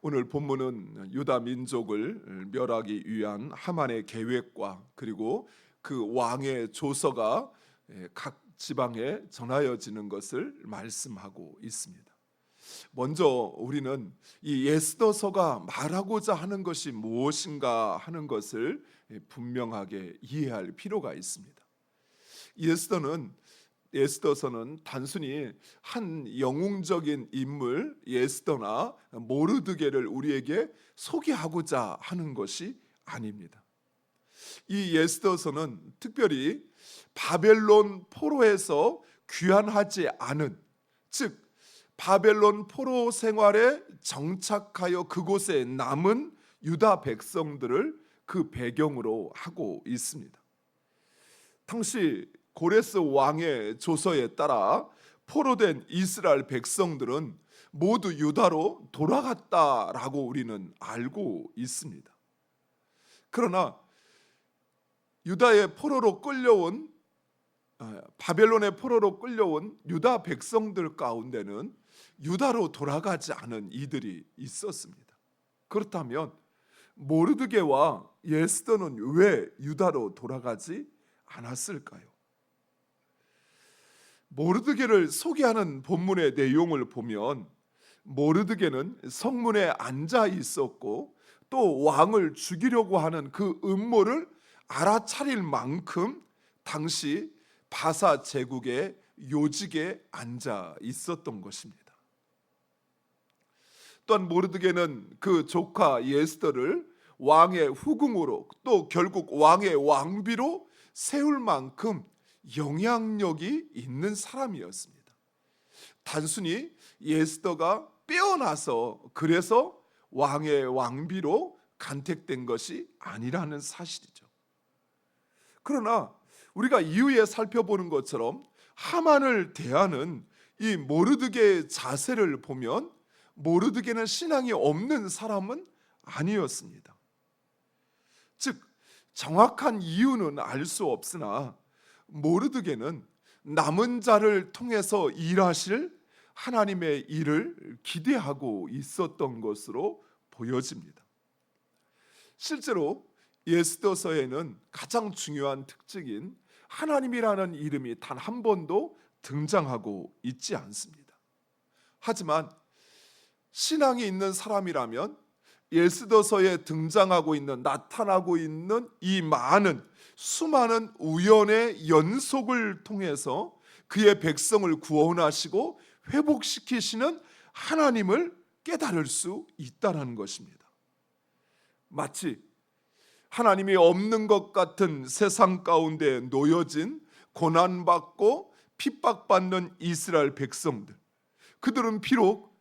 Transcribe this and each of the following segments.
오늘 본문은 유다 민족을 멸하기 위한 하만의 계획과 그리고 그 왕의 조서가 각 지방에 전하여지는 것을 말씀하고 있습니다. 먼저 우리는 이 에스더서가 말하고자 하는 것이 무엇인가 하는 것을 분명하게 이해할 필요가 있습니다. 에스더서는 단순히 한 영웅적인 인물 에스더나 모르드게를 우리에게 소개하고자 하는 것이 아닙니다. 이 에스더서는 특별히 바벨론 포로에서 귀환하지 않은, 즉 바벨론 포로 생활에 정착하여 그곳에 남은 유다 백성들을 그 배경으로 하고 있습니다. 당시 고레스 왕의 조서에 따라 포로된 이스라엘 백성들은 모두 유다로 돌아갔다라고 우리는 알고 있습니다. 그러나 유다의 포로로 끌려온 바벨론의 포로로 끌려온 유다 백성들 가운데는 유다로 돌아가지 않은 이들이 있었습니다. 그렇다면 모르드게와 에스더는 왜 유다로 돌아가지 않았을까요? 모르드게를 소개하는 본문의 내용을 보면 모르드게는 성문에 앉아 있었고 또 왕을 죽이려고 하는 그 음모를 알아차릴 만큼 당시 바사 제국의 요직에 앉아 있었던 것입니다. 또한 모르드게는 그 조카 에스더를 왕의 후궁으로 또 결국 왕의 왕비로 세울 만큼 영향력이 있는 사람이었습니다. 단순히 에스더가 빼어나서 그래서 왕의 왕비로 간택된 것이 아니라는 사실이죠. 그러나 우리가 이후에 살펴보는 것처럼 하만을 대하는 이 모르드게의 자세를 보면 모르드게는 신앙이 없는 사람은 아니었습니다. 즉 정확한 이유는 알 수 없으나 모르드게는 남은 자를 통해서 일하실 하나님의 일을 기대하고 있었던 것으로 보여집니다. 실제로 에스더서에는 가장 중요한 특징인 하나님이라는 이름이 단 한 번도 등장하고 있지 않습니다. 하지만 신앙이 있는 사람이라면 에스더서에 등장하고 있는, 나타나고 있는 이 수많은 우연의 연속을 통해서 그의 백성을 구원하시고 회복시키시는 하나님을 깨달을 수 있다는 것입니다. 마치 하나님이 없는 것 같은 세상 가운데 놓여진 고난받고 핍박받는 이스라엘 백성들, 그들은 비록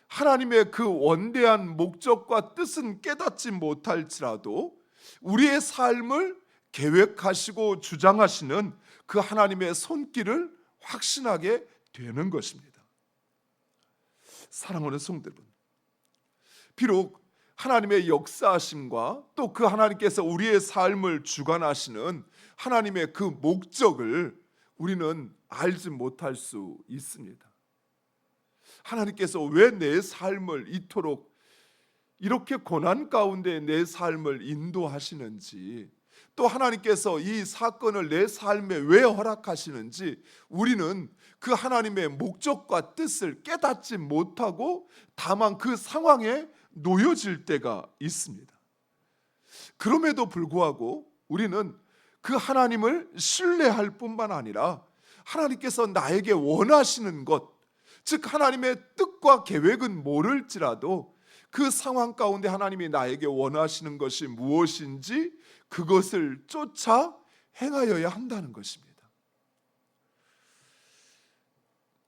하나님의 그 원대한 목적과 뜻은 깨닫지 못할지라도 우리의 삶을 계획하시고 주장하시는 그 하나님의 손길을 확신하게 되는 것입니다. 사랑하는 성도 여러분, 비록 하나님의 역사하심과 또 그 하나님께서 우리의 삶을 주관하시는 하나님의 그 목적을 우리는 알지 못할 수 있습니다. 하나님께서 왜 내 삶을 이토록 이렇게 고난 가운데 내 삶을 인도하시는지, 또 하나님께서 이 사건을 내 삶에 왜 허락하시는지 우리는 그 하나님의 목적과 뜻을 깨닫지 못하고 다만 그 상황에 놓여질 때가 있습니다. 그럼에도 불구하고 우리는 그 하나님을 신뢰할 뿐만 아니라 하나님께서 나에게 원하시는 것, 즉 하나님의 뜻과 계획은 모를지라도 그 상황 가운데 하나님이 나에게 원하시는 것이 무엇인지 그것을 쫓아 행하여야 한다는 것입니다.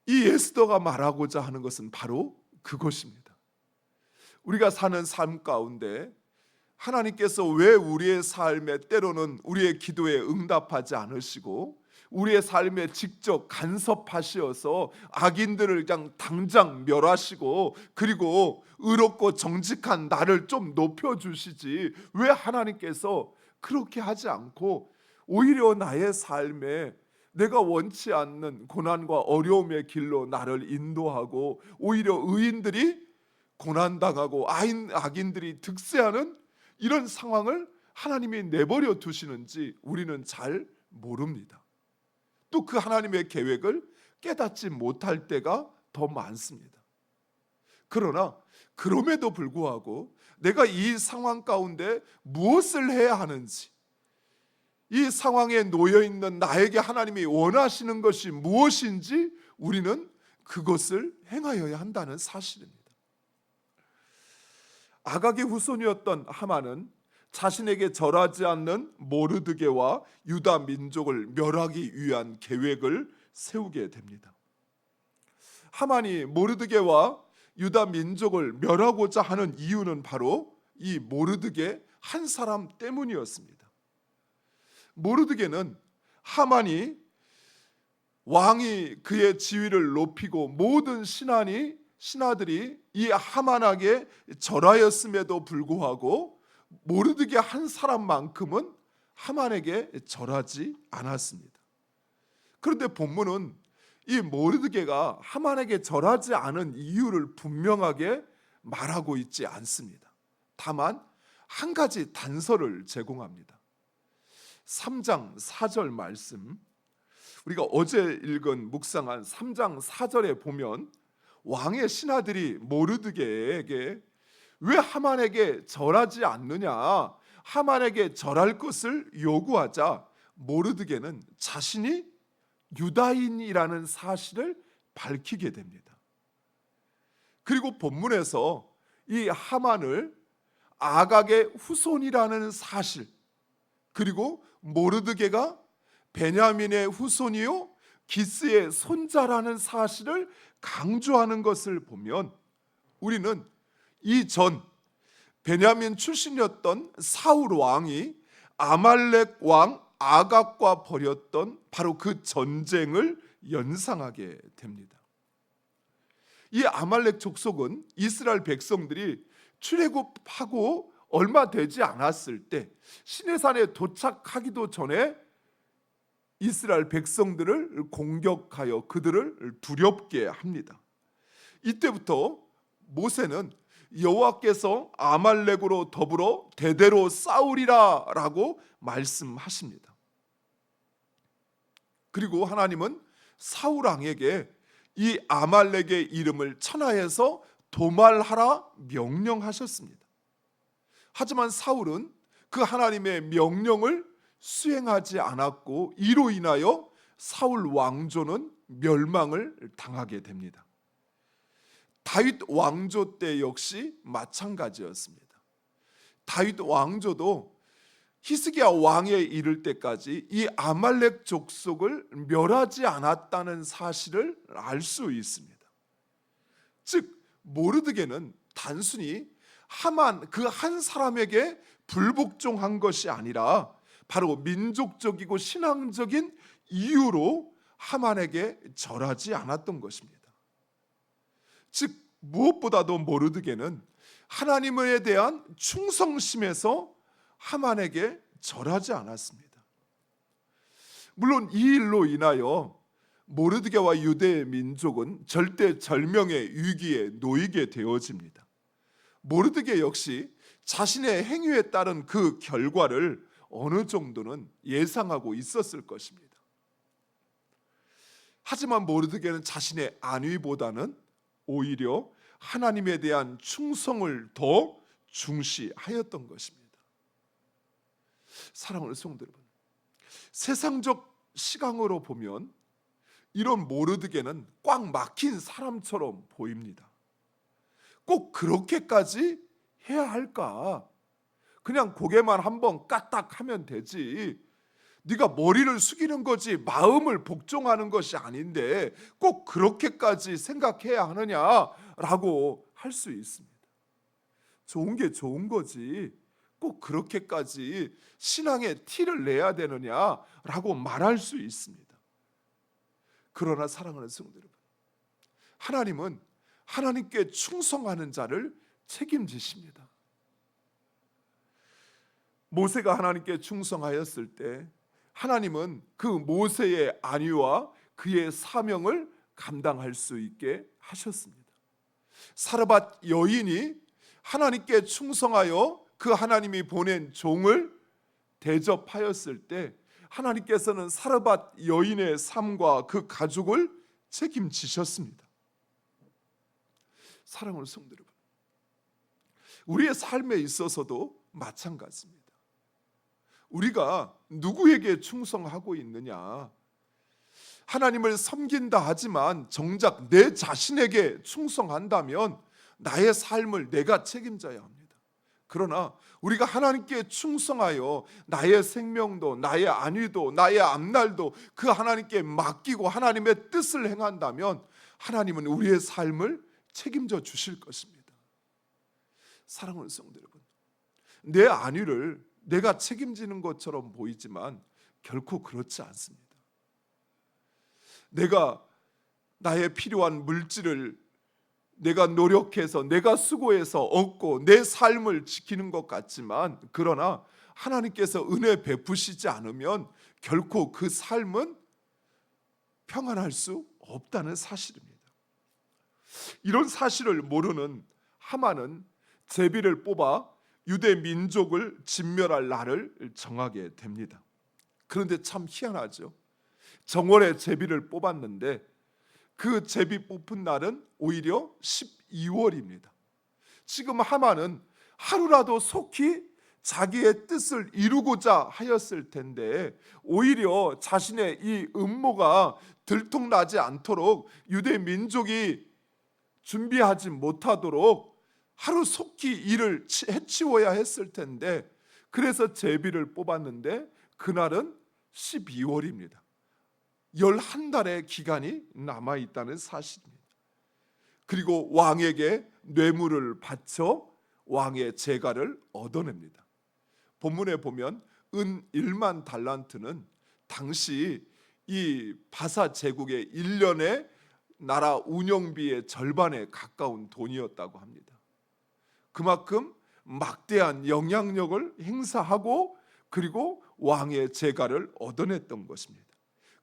이 에스더가 말하고자 하는 것은 바로 그것입니다. 우리가 사는 삶 가운데 하나님께서 왜 우리의 삶에 때로는 우리의 기도에 응답하지 않으시고 우리의 삶에 직접 간섭하시어서 악인들을 그냥 당장 멸하시고 그리고 의롭고 정직한 나를 좀 높여주시지 왜 하나님께서 그렇게 하지 않고 오히려 나의 삶에 내가 원치 않는 고난과 어려움의 길로 나를 인도하고 오히려 의인들이 고난당하고 악인들이 득세하는 이런 상황을 하나님이 내버려 두시는지 우리는 잘 모릅니다. 또 그 하나님의 계획을 깨닫지 못할 때가 더 많습니다. 그러나 그럼에도 불구하고 내가 이 상황 가운데 무엇을 해야 하는지, 이 상황에 놓여 있는 나에게 하나님이 원하시는 것이 무엇인지 우리는 그것을 행하여야 한다는 사실입니다. 아각의 후손이었던 하만은 자신에게 절하지 않는 모르드게와 유다 민족을 멸하기 위한 계획을 세우게 됩니다. 하만이 모르드게와 유다 민족을 멸하고자 하는 이유는 바로 이 모르드게 한 사람 때문이었습니다. 모르드게는 하만이 왕이 그의 지위를 높이고 모든 신하들이 이 하만에게 절하였음에도 불구하고 모르드게 한 사람만큼은 하만에게 절하지 않았습니다. 그런데 본문은 이 모르드게가 하만에게 절하지 않은 이유를 분명하게 말하고 있지 않습니다. 다만 한 가지 단서를 제공합니다. 3장 4절 말씀, 우리가 어제 읽은 묵상한 3장 4절에 보면 왕의 신하들이 모르드게에게 왜 하만에게 절하지 않느냐, 하만에게 절할 것을 요구하자 모르드게는 자신이 유다인이라는 사실을 밝히게 됩니다. 그리고 본문에서 이 하만을 아각의 후손이라는 사실, 그리고 모르드게가 베냐민의 후손이요 기스의 손자라는 사실을 강조하는 것을 보면 우리는 이전 베냐민 출신이었던 사울 왕이 아말렉 왕 아각과 벌였던 바로 그 전쟁을 연상하게 됩니다. 이 아말렉 족속은 이스라엘 백성들이 출애굽하고 얼마 되지 않았을 때 시내산에 도착하기도 전에 이스라엘 백성들을 공격하여 그들을 두렵게 합니다. 이때부터 모세는 여호와께서 아말렉으로 더불어 대대로 싸우리라라고 말씀하십니다. 그리고 하나님은 사울 왕에게 이 아말렉의 이름을 천하에서 도말하라 명령하셨습니다. 하지만 사울은 그 하나님의 명령을 수행하지 않았고 이로 인하여 사울 왕조는 멸망을 당하게 됩니다. 다윗 왕조 때 역시 마찬가지였습니다. 다윗 왕조도 히스기야 왕에 이를 때까지 이 아말렉 족속을 멸하지 않았다는 사실을 알 수 있습니다. 즉 모르드게는 단순히 하만 그 한 사람에게 불복종한 것이 아니라 바로 민족적이고 신앙적인 이유로 하만에게 절하지 않았던 것입니다. 즉 무엇보다도 모르드게는 하나님에 대한 충성심에서 하만에게 절하지 않았습니다. 물론 이 일로 인하여 모르드게와 유대의 민족은 절대절명의 위기에 놓이게 되어집니다. 모르드게 역시 자신의 행위에 따른 그 결과를 어느 정도는 예상하고 있었을 것입니다. 하지만 모르드게는 자신의 안위보다는 오히려 하나님에 대한 충성을 더 중시하였던 것입니다. 사랑하는 성도 여러분, 세상적 시각으로 보면 이런 모르드게는 꽉 막힌 사람처럼 보입니다. 꼭 그렇게까지 해야 할까? 그냥 고개만 한번 까딱하면 되지. 네가 머리를 숙이는 거지 마음을 복종하는 것이 아닌데 꼭 그렇게까지 생각해야 하느냐라고 할 수 있습니다. 좋은 게 좋은 거지 꼭 그렇게까지 신앙의 티를 내야 되느냐라고 말할 수 있습니다. 그러나 사랑하는 성도 여러분, 하나님은 하나님께 충성하는 자를 책임지십니다. 모세가 하나님께 충성하였을 때 하나님은 그 모세의 안위와 그의 사명을 감당할 수 있게 하셨습니다. 사르밧 여인이 하나님께 충성하여 그 하나님이 보낸 종을 대접하였을 때 하나님께서는 사르밧 여인의 삶과 그 가족을 책임지셨습니다. 사랑하는 성도 여러분, 우리의 삶에 있어서도 마찬가지입니다. 우리가 누구에게 충성하고 있느냐? 하나님을 섬긴다 하지만 정작 내 자신에게 충성한다면 나의 삶을 내가 책임져야 합니다. 그러나 우리가 하나님께 충성하여 나의 생명도, 나의 안위도, 나의 앞날도 그 하나님께 맡기고 하나님의 뜻을 행한다면 하나님은 우리의 삶을 책임져 주실 것입니다. 사랑하는 성도 여러분, 내 안위를 내가 책임지는 것처럼 보이지만 결코 그렇지 않습니다. 내가 나의 필요한 물질을 내가 노력해서 내가 수고해서 얻고 내 삶을 지키는 것 같지만, 그러나 하나님께서 은혜 베푸시지 않으면 결코 그 삶은 평안할 수 없다는 사실입니다. 이런 사실을 모르는 하만은 제비를 뽑아 유대 민족을 진멸할 날을 정하게 됩니다. 그런데 참 희한하죠. 정월에 제비를 뽑았는데 그 제비 뽑은 날은 오히려 12월입니다. 지금 하만은 하루라도 속히 자기의 뜻을 이루고자 하였을 텐데 오히려 자신의 이 음모가 들통나지 않도록 유대 민족이 준비하지 못하도록 하루 속히 일을 해치워야 했을 텐데, 그래서 제비를 뽑았는데 그날은 12월입니다. 11달의 기간이 남아있다는 사실입니다. 그리고 왕에게 뇌물을 바쳐 왕의 재가를 얻어냅니다. 본문에 보면 은 1만 달란트는 당시 이 바사 제국의 1년의 나라 운영비의 절반에 가까운 돈이었다고 합니다. 그만큼 막대한 영향력을 행사하고 그리고 왕의 재가를 얻어냈던 것입니다.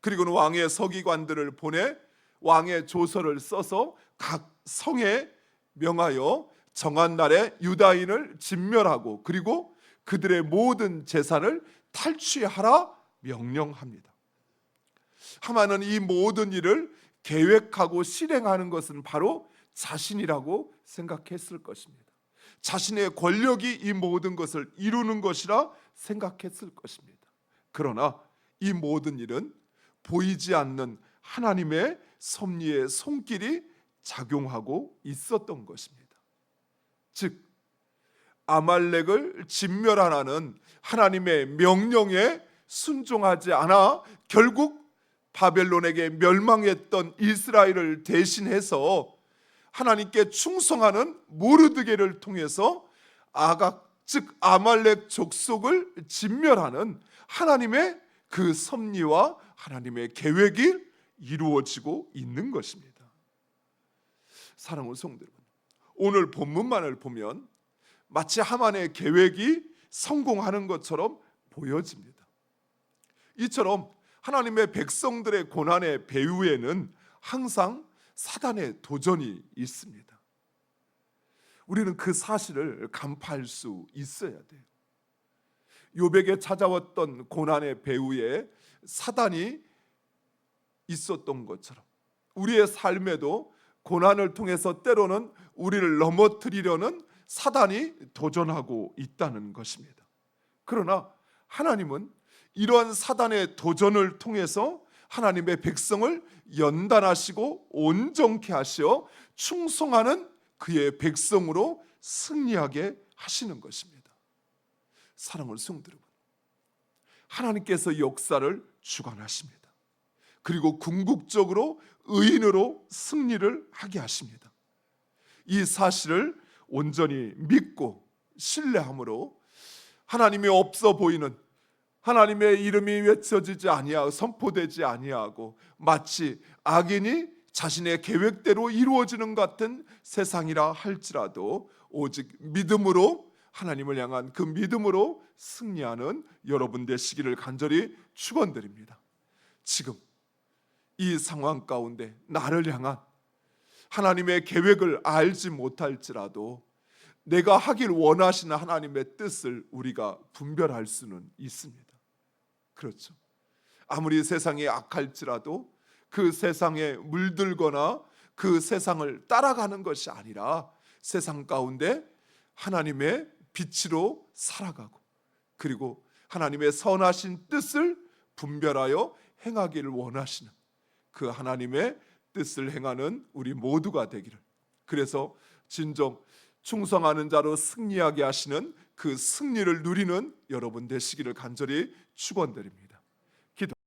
그리고는 왕의 서기관들을 보내 왕의 조서를 써서 각 성에 명하여 정한 날에 유다인을 진멸하고 그리고 그들의 모든 재산을 탈취하라 명령합니다. 하만은 이 모든 일을 계획하고 실행하는 것은 바로 자신이라고 생각했을 것입니다. 자신의 권력이 이 모든 것을 이루는 것이라 생각했을 것입니다. 그러나 이 모든 일은 보이지 않는 하나님의 섭리의 손길이 작용하고 있었던 것입니다. 즉 아말렉을 진멸하라는 하나님의 명령에 순종하지 않아 결국 바벨론에게 멸망했던 이스라엘을 대신해서 하나님께 충성하는 모르드게를 통해서 아각 즉 아말렉 족속을 진멸하는 하나님의 그 섭리와 하나님의 계획이 이루어지고 있는 것입니다. 사랑하는 성도 여러분, 오늘 본문만을 보면 마치 하만의 계획이 성공하는 것처럼 보여집니다. 이처럼 하나님의 백성들의 고난의 배후에는 항상 사단의 도전이 있습니다. 우리는 그 사실을 간파할 수 있어야 돼요. 욥에게 찾아왔던 고난의 배후에 사단이 있었던 것처럼 우리의 삶에도 고난을 통해서 때로는 우리를 넘어뜨리려는 사단이 도전하고 있다는 것입니다. 그러나 하나님은 이러한 사단의 도전을 통해서 하나님의 백성을 연단하시고 온전케 하시어 충성하는 그의 백성으로 승리하게 하시는 것입니다. 사랑하는 성도 여러분, 하나님께서 역사를 주관하십니다. 그리고 궁극적으로 의인으로 승리를 하게 하십니다. 이 사실을 온전히 믿고 신뢰함으로 하나님이 없어 보이는, 하나님의 이름이 외쳐지지 아니하고 선포되지 아니하고 마치 악인이 자신의 계획대로 이루어지는 같은 세상이라 할지라도 오직 믿음으로 하나님을 향한 그 믿음으로 승리하는 여러분 되시기를 간절히 축원드립니다. 지금 이 상황 가운데 나를 향한 하나님의 계획을 알지 못할지라도 내가 하길 원하시는 하나님의 뜻을 우리가 분별할 수는 있습니다. 그렇죠. 아무리 세상이 악할지라도 그 세상에 물들거나 그 세상을 따라가는 것이 아니라 세상 가운데 하나님의 빛으로 살아가고, 그리고 하나님의 선하신 뜻을 분별하여 행하기를 원하시는 그 하나님의 뜻을 행하는 우리 모두가 되기를, 그래서 진정 충성하는 자로 승리하게 하시는 그 승리를 누리는 여러분 되시기를 간절히 축원드립니다.